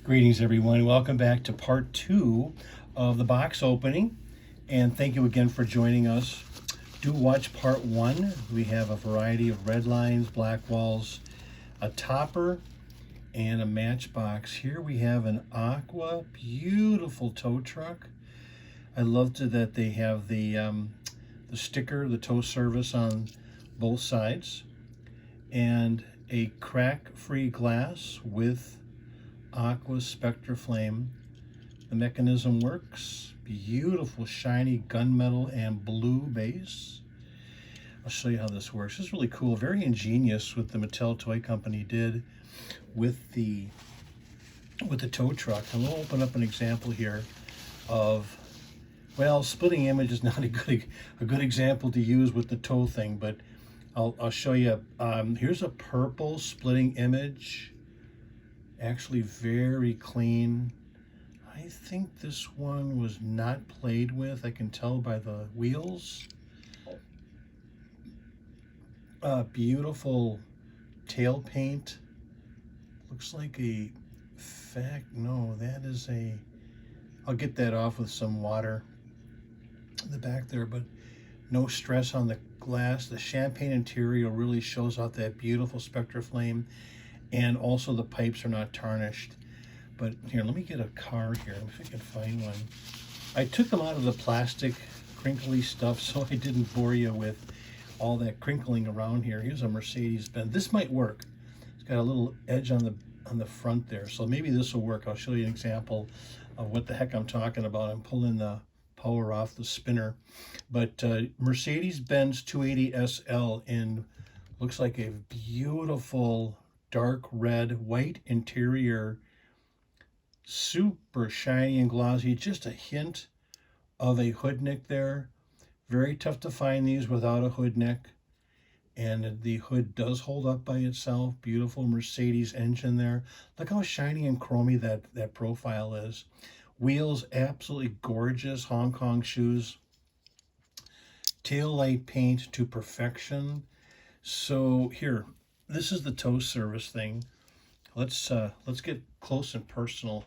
Greetings, everyone. Welcome back to part 2 of the box opening, and thank you again for joining us. Do watch part 1. We have a variety of Redlines, black walls, a topper, and a matchbox. Here we have an Aqua, beautiful tow truck. I loved it that they have the sticker, the tow service on both sides, and a crack-free glass with Aqua Spectra Flame. The mechanism works. Beautiful shiny gunmetal and blue base. I'll show you how this works. This is really cool, very ingenious what the Mattel Toy Company did with the tow truck. And we'll open up an example here of, well, splitting image is not a good example to use with the tow thing, but I'll show you. Here's a purple splitting image. Actually very clean. I think this one was not played with. I can tell by the wheels. Beautiful tail paint. Looks like no, that is I'll get that off with some water in the back there, but no stress on the glass. The champagne interior really shows out that beautiful Spectra Flame. And also the pipes are not tarnished. But here, let me get a car here. Let me see if I can find one. I took them out of the plastic crinkly stuff so I didn't bore you with all that crinkling around here. Here's a Mercedes Benz. This might work. It's got a little edge on the front there. So maybe this will work. I'll show you an example of what the heck I'm talking about. I'm pulling the power off the spinner. But Mercedes Benz 280 SL in looks like a beautiful dark red, white interior, super shiny and glossy, just a hint of a hood neck there. Very tough to find these without a hood neck. And the hood does hold up by itself. Beautiful Mercedes engine there. Look how shiny and chromy that profile is. Wheels, absolutely gorgeous Hong Kong shoes. Tail light paint to perfection. So here, this is the tow service thing. Let's get close and personal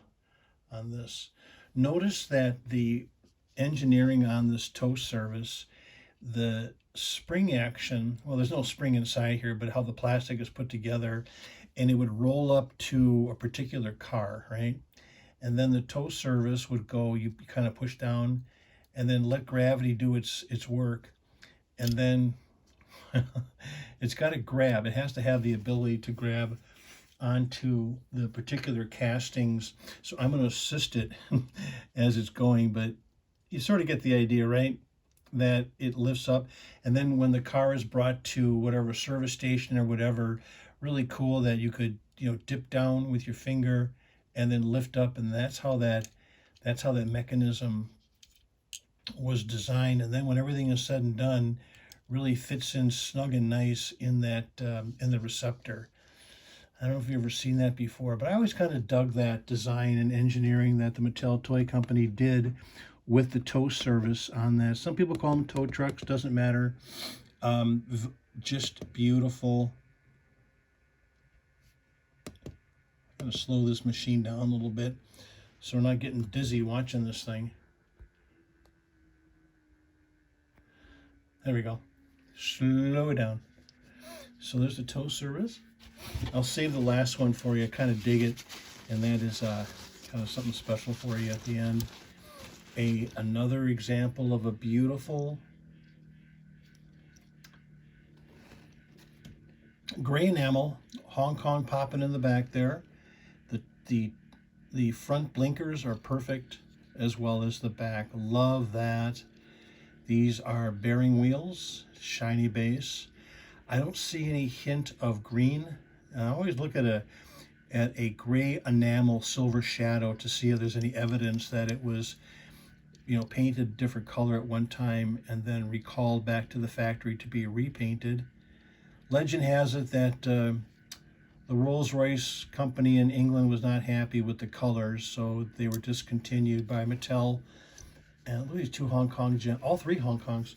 on this. Notice that the engineering on this tow service, the spring action, well, there's no spring inside here, but how the plastic is put together, and it would roll up to a particular car, right? And then the tow service would go, you kind of push down, and then let gravity do its work, and then it's got to grab. It has to have the ability to grab onto the particular castings. So I'm going to assist it as it's going, but you sort of get the idea, right? That it lifts up, and then when the car is brought to whatever service station or whatever, really cool that you could, dip down with your finger and then lift up, and that's how that mechanism was designed. And then when everything is said and done, really fits in snug and nice in that in the receptor. I don't know if you've ever seen that before, but I always kind of dug that design and engineering that the Mattel Toy Company did with the tow service on that. Some people call them tow trucks, doesn't matter. Just beautiful. I'm going to slow this machine down a little bit so we're not getting dizzy watching this thing. There we go. Slow it down. So there's the tow service. I'll save the last one for you. I kind of dig it, and that is kind of something special for you at the end. Another example of a beautiful gray enamel, Hong Kong popping in the back there. The front blinkers are perfect, as well as the back. Love that. These are bearing wheels, shiny base. I don't see any hint of green. And I always look at a gray enamel silver shadow to see if there's any evidence that it was, painted a different color at one time and then recalled back to the factory to be repainted. Legend has it that the Rolls-Royce company in England was not happy with the colors, so they were discontinued by Mattel. And look at these two Hong Kong, all three Hong Kongs.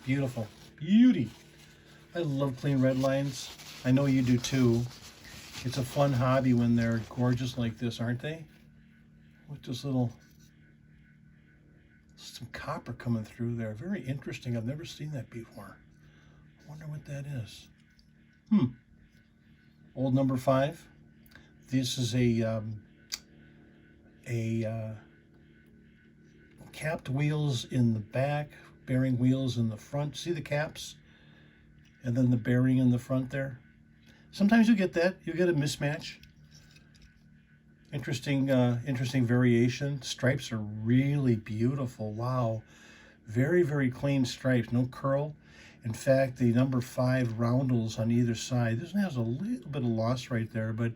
Beautiful. Beauty. I love clean red lines. I know you do too. It's a fun hobby when they're gorgeous like this, aren't they? with this little, some copper coming through there. Very interesting. I've never seen that before. I wonder what that is. Old number 5. This is a capped wheels in the back, bearing wheels in the front. See the caps? And then the bearing in the front there. Sometimes you get that. You get a mismatch. Interesting variation. Stripes are really beautiful. Wow. Very, very clean stripes. No curl. In fact, the number 5 roundels on either side. This one has a little bit of loss right there, but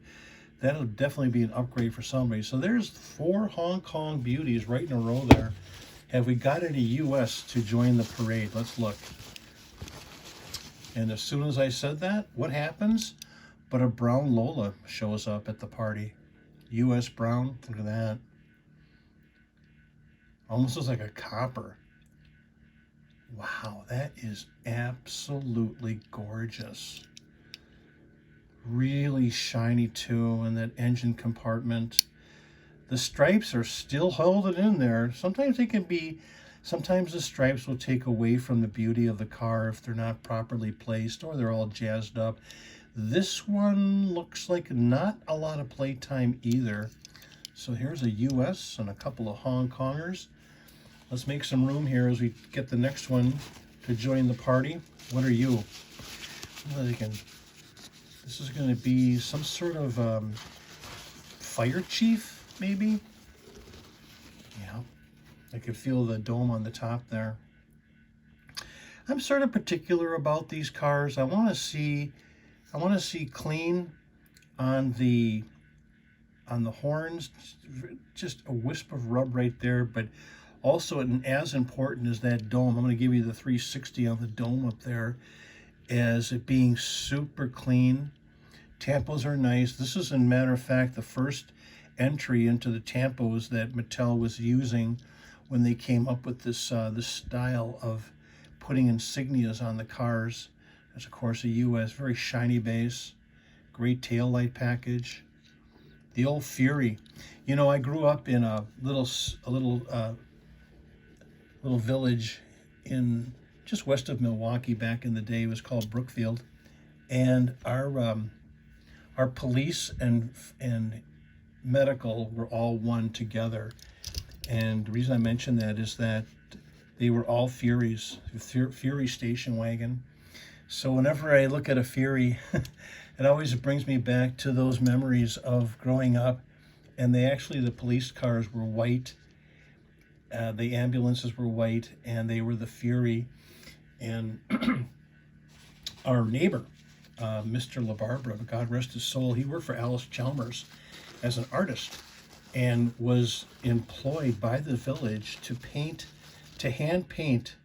that'll definitely be an upgrade for somebody. So there's 4 Hong Kong beauties right in a row there. Have we got any U.S. to join the parade? Let's look. And as soon as I said that, what happens? But a brown Lola shows up at the party. U.S. brown. Look at that. Almost looks like a copper. Wow, that is absolutely gorgeous. Really shiny too in that engine compartment. The stripes are still holding in there. Sometimes they can be, sometimes the stripes will take away from the beauty of the car if they're not properly placed or they're all jazzed up. This one looks like not a lot of playtime either. So here's a US and a couple of Hong Kongers. Let's make some room here as we get the next one to join the party. What are you? This is going to be some sort of fire chief, maybe? Yeah, I could feel the dome on the top there. I'm sort of particular about these cars. I want to see clean on the horns, just a wisp of rub right there, but also, and as important as that dome, I'm going to give you the 360 on the dome up there, as it being super clean. Tampos are nice. This is, in matter of fact, the first entry into the tampos that Mattel was using when they came up with this this style of putting insignias on the cars. That's, of course, a US, very shiny base, great tail light package. The old Fury. You know, I grew up in a little village in just west of Milwaukee back in the day. It was called Brookfield, and our police and medical were all one together. And the reason I mention that is that they were all Furies, Fury station wagon. So whenever I look at a Fury, it always brings me back to those memories of growing up. And the police cars were white. The ambulances were white, and they were the Fury. And our neighbor, Mr. LaBarbera, God rest his soul, he worked for Alice Chalmers as an artist and was employed by the village to hand paint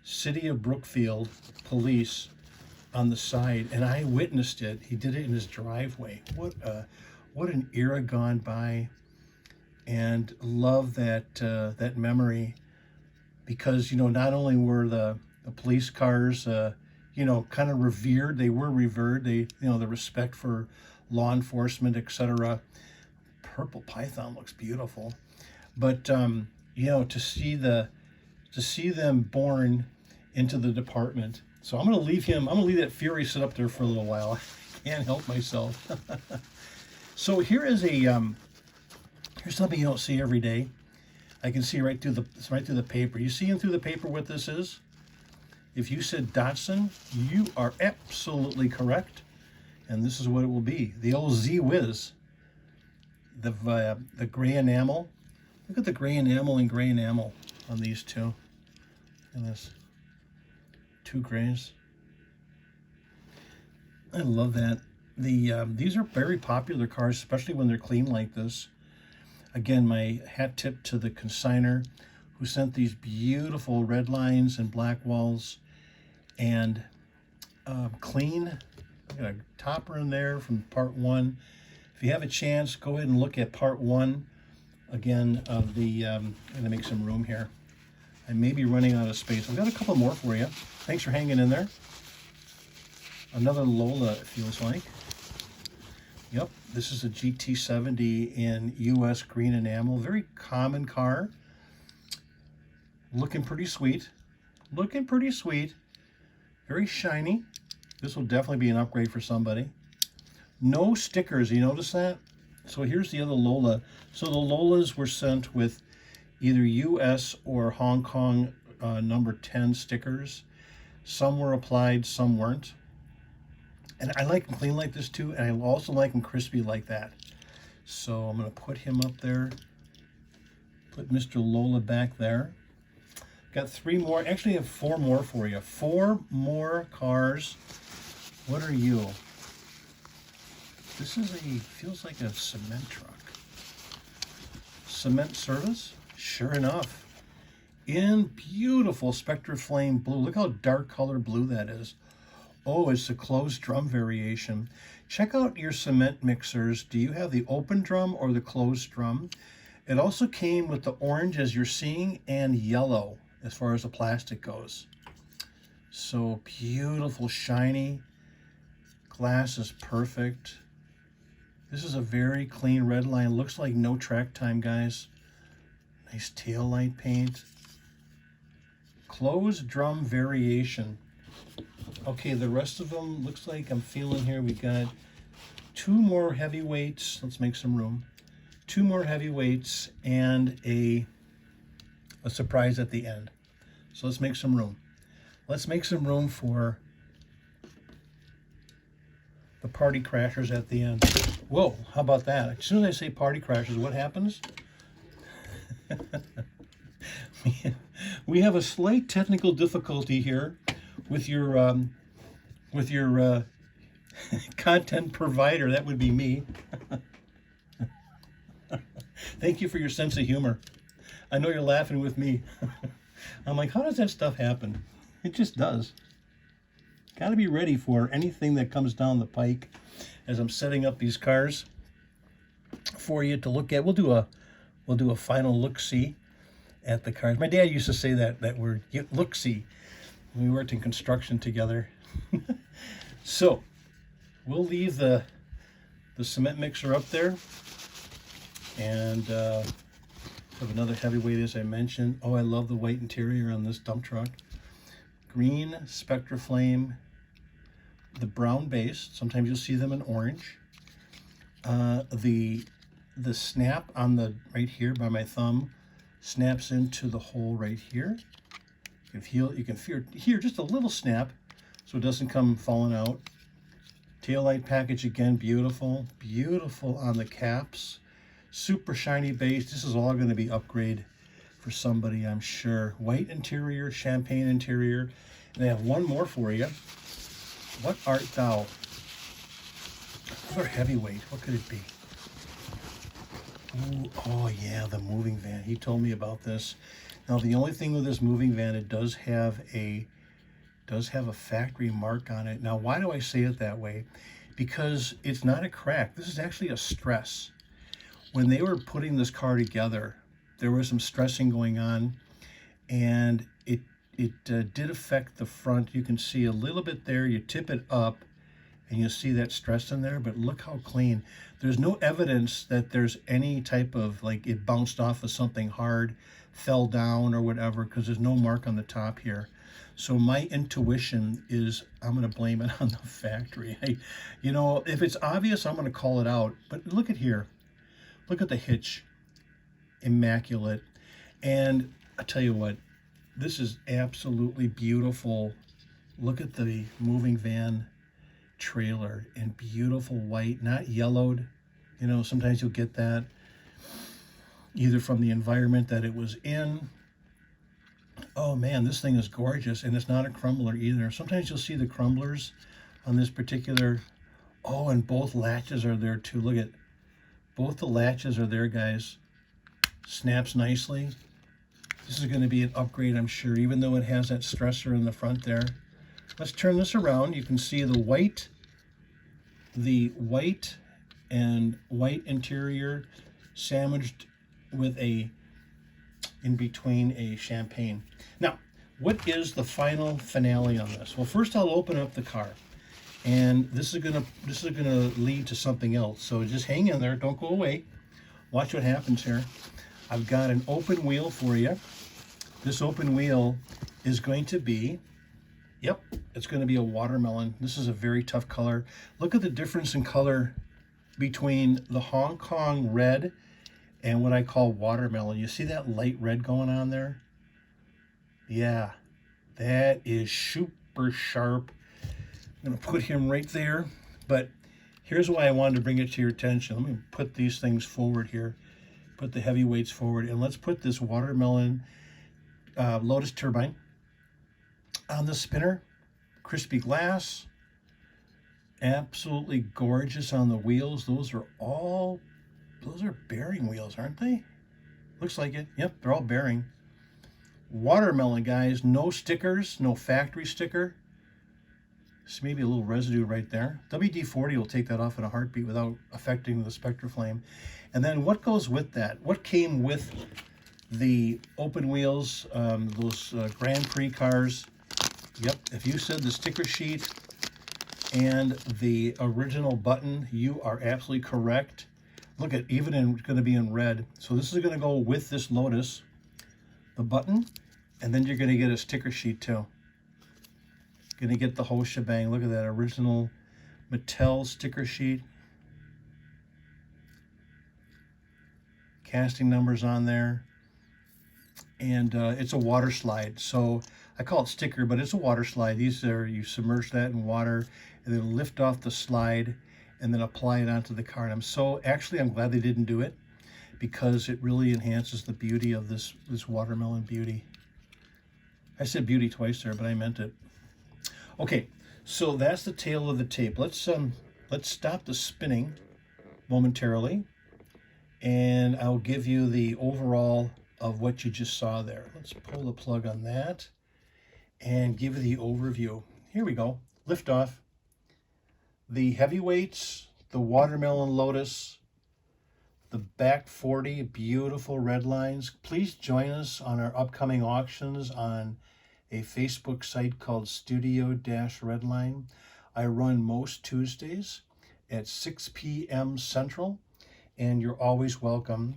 City of Brookfield police on the side. And I witnessed it. He did it in his driveway. What an era gone by. And love that memory, because, you know, not only were the police cars, you know, kind of revered, they were revered, the respect for law enforcement, etc. Purple Python looks beautiful, but you know, to see them born into the department. So I'm going to leave that Fury sit up there for a little while. I can't help myself. So here is here's something you don't see every day. I can see right through the paper. You seeing through the paper what this is? If you said Datsun, you are absolutely correct. And this is what it will be. The old Z-Whiz. The gray enamel. Look at the gray enamel and gray enamel on these two. Look at this. 2 grays. I love that. These are very popular cars, especially when they're clean like this. Again, my hat tip to the consignor who sent these beautiful Redlines and black walls, and clean. I got a topper in there from part 1. If you have a chance, go ahead and look at part 1 again of the, I'm going to make some room here. I may be running out of space. I've got a couple more for you. Thanks for hanging in there. Another Lola, it feels like. Yep, This is a GT70 in US green enamel. Very common car. Looking pretty sweet. Looking pretty sweet. Very shiny. This will definitely be an upgrade for somebody. No stickers, you notice that? So here's the other Lola. So the Lolas were sent with either US or Hong Kong number 10 stickers. Some were applied, some weren't. And I like them clean like this too, and I also like them crispy like that. So I'm going to put him up there. Put Mr. Lola back there. Got 3 more. Actually, I have 4 more for you. 4 more cars. What are you? This is feels like a cement truck. Cement service? Sure enough. In beautiful Spectre Flame blue. Look how dark color blue that is. Oh, it's a closed drum variation. Check out your cement mixers. Do you have the open drum or the closed drum? It also came with the orange, as you're seeing, and yellow as far as the plastic goes. So beautiful, shiny. Glass is perfect. This is a very clean Redline. Looks like no track time, guys. Nice tail light paint. Closed drum variation. Okay, the rest of them looks like I'm feeling here. We got 2 more heavyweights. Let's make some room. 2 more heavyweights and a surprise at the end. So let's make some room. Let's make some room for the party crashers at the end. Whoa, how about that? As soon as I say party crashers, what happens? We have a slight technical difficulty here with your content provider. That would be me. Thank you for your sense of humor. I know you're laughing with me. I'm like, how does that stuff happen? It just does. Got to be ready for anything that comes down the pike as I'm setting up these cars for you to look at. We'll do a final look-see at the cars. My dad used to say that word, look-see, when we worked in construction together. So we'll leave the cement mixer up there, and have another heavyweight, as I mentioned. Oh, I love the white interior on this dump truck. Green Spectre Flame, the brown base. Sometimes you'll see them in orange. The snap on the right here by my thumb snaps into the hole right here. You can hear just a little snap, so it doesn't come falling out. Taillight package again, beautiful, beautiful on the caps. Super shiny base. This is all going to be upgrade for somebody, I'm sure. White interior, champagne interior. And I have one more for you. What art thou? Another heavyweight. What could it be? Ooh, oh yeah, the moving van. He told me about this. Now the only thing with this moving van, it does have a factory mark on it. Now why do I say it that way? Because it's not a crack. This is actually a stress. When they were putting this car together, there was some stressing going on, and it did affect the front. You can see a little bit there. You tip it up and you'll see that stress in there, but look how clean. There's no evidence that there's any type of, like, it bounced off of something hard, fell down or whatever, because there's no mark on the top here. So my intuition is I'm going to blame it on the factory. If it's obvious, I'm going to call it out. But look at here. Look at the hitch. Immaculate. And I tell you what, this is absolutely beautiful. Look at the moving van trailer in beautiful white, not yellowed. Sometimes you'll get that either from the environment that it was in. Oh man, this thing is gorgeous, and it's not a crumbler either. Sometimes you'll see the crumblers on this particular. Oh, and both latches are there too. Look at both the latches are there, guys. Snaps nicely. This is going to be an upgrade, I'm sure, even though it has that stressor in the front there. Let's turn this around. You can see the white and white interior sandwiched with in between a champagne. Now, what is the final finale on this? Well, first I'll open up the car, And this is gonna lead to something else. So just hang in there, don't go away. Watch what happens here. I've got an open wheel for you. This open wheel is going to be, yep, it's going to be a watermelon. This is a very tough color. Look at the difference in color between the Hong Kong red and what I call watermelon. You see that light red going on there? Yeah, that is super sharp. I'm going to put him right there. But here's why I wanted to bring it to your attention. Let me put these things forward here. Put the heavyweights forward. And let's put this watermelon Lotus turbine on the spinner. Crispy glass. Absolutely gorgeous on the wheels. Those are bearing wheels, aren't they? Looks like it. Yep, they're all bearing. Watermelon, guys. No stickers, no factory sticker. Just maybe a little residue right there. WD-40 will take that off in a heartbeat without affecting the SpectraFlame. And then what goes with that? What came with the open wheels, those Grand Prix cars? Yep, if you said the sticker sheet and the original button, you are absolutely correct. Look at, even in, going to be in red. So this is going to go with this Lotus, the button, and then you're going to get a sticker sheet too. Going to get the whole shebang. Look at that original Mattel sticker sheet. Casting numbers on there. And it's a water slide. So I call it sticker, but it's a water slide. These are, you submerge that in water and then lift off the slide and then apply it onto the car. And I'm glad they didn't do it, because it really enhances the beauty of this watermelon beauty. I said beauty twice there, but I meant it. Okay, so that's the tail of the tape. Let's stop the spinning momentarily, and I'll give you the overall of what you just saw there. Let's pull the plug on that and give you the overview. Here we go. Lift off. The heavyweights, the watermelon Lotus, the back 40 beautiful Redlines. Please join us on our upcoming auctions on a Facebook site called Studio-Redline. I run most Tuesdays at 6 p.m. Central, and you're always welcome.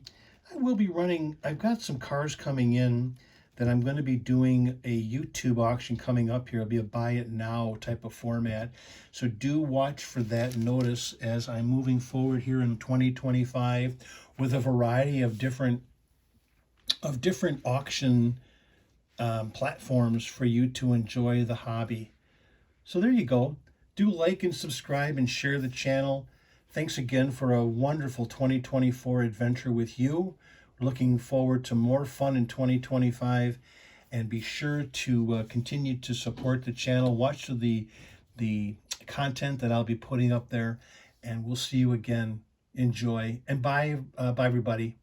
I will be running, I've got some cars coming in that I'm going to be doing a YouTube auction coming up here. It'll be a buy it now type of format. So do watch for that notice as I'm moving forward here in 2025 with a variety of different auction platforms for you to enjoy the hobby. So there you go. Do like and subscribe and share the channel. Thanks again for a wonderful 2024 adventure with you. Looking forward to more fun in 2025, and be sure to continue to support the channel. Watch the content that I'll be putting up there, and we'll see you again. Enjoy, and bye everybody.